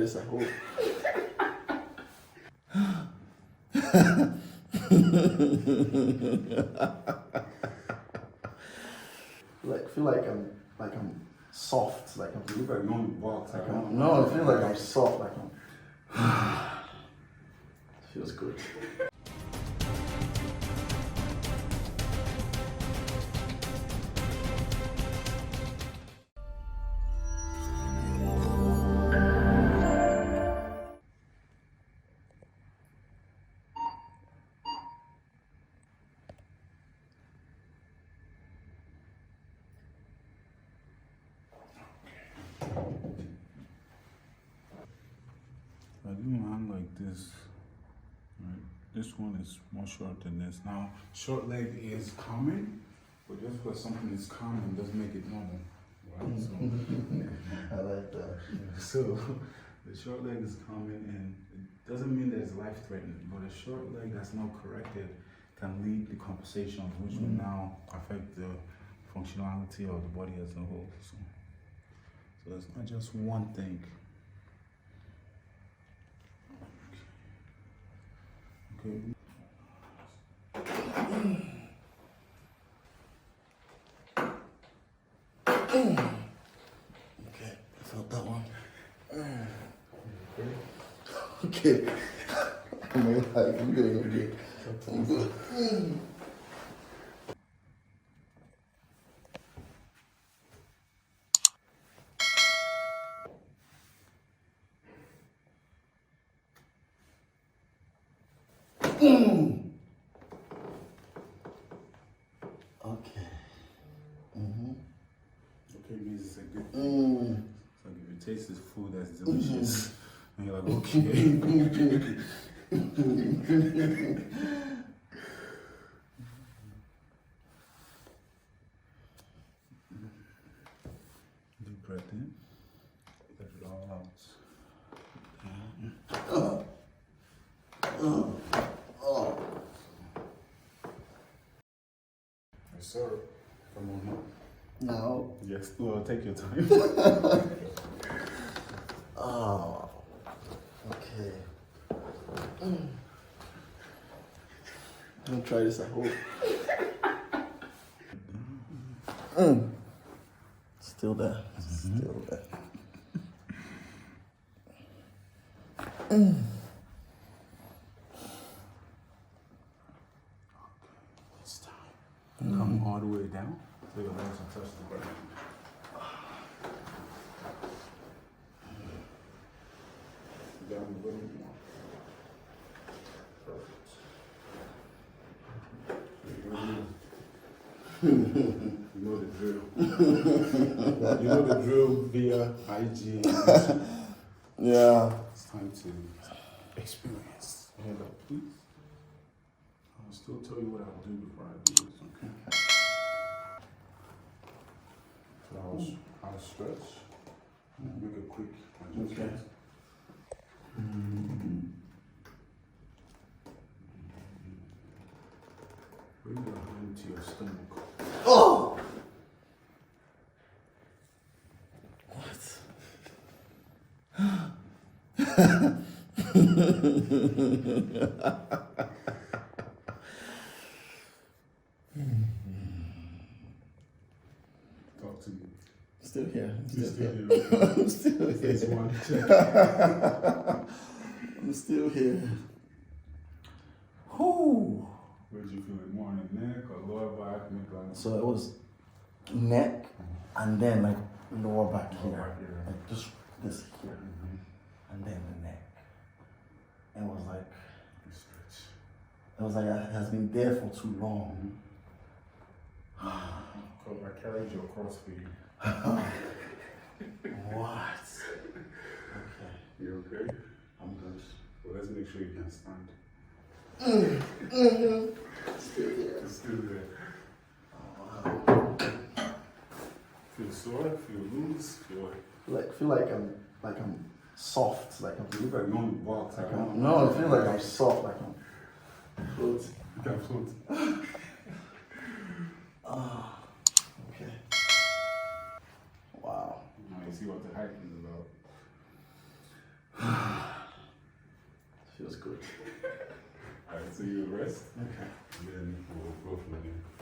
this at home. Feel like I'm soft, like I'm. You look like you're on the box. No, I feel like I'm soft, like I'm. Feels good. I do mine like this. Right? This one is more short than this. Now, short leg is common, but just because something is common doesn't make it normal. Right? So, I like that. so the short leg is common, and it doesn't mean that it's life threatening, but a short leg that's not corrected can lead to compensations, which will now affect the functionality of the body as a whole. So it's not just one thing. Okay. Okay, I felt that one. Okay. I'm good. I'm good. I'm good. Okay. Okay means it's a good thing. It's like if you taste this food that's delicious, and you're like, okay. Deep breath in. Let it all out. Yes, sir. Come on now. Now. Yes, well, take your time. Oh. Okay. I'm gonna try this at home. Still there. Still there. It's time. Come all the way down so your legs will touch the ground. Down a little more. Perfect. You know the drill. You know the drill via IG. Yeah. It's time to experience. Head up, please. I'll still tell you what I'll do before I do this, okay? So I'll stretch and make a quick adjustment. Okay. Bring your hand to your stomach. Oh! What? Talk to me. Still here. You're still here. I'm still Phase here. one, check. I'm still here. Whew. Where did you feel it? More on the neck or lower back, midline? So it was neck and then like lower back Lower here. back here. Like just this here. And then the neck. It was like You stretch. it has been there for too long. Because I carried your cross for you. What? Okay, You okay? I'm good. Well, let's make sure you can stand. Still here. It's still there. Oh, Feel sore? Feel loose? Feel feel like I'm soft, like I'm. You look like you're on the box. No, I feel like I'm soft, like I'm float. You can float. Okay. Wow. Now you see what the hike is about. Feels good. Alright, so you rest. Okay. Then we'll go from there.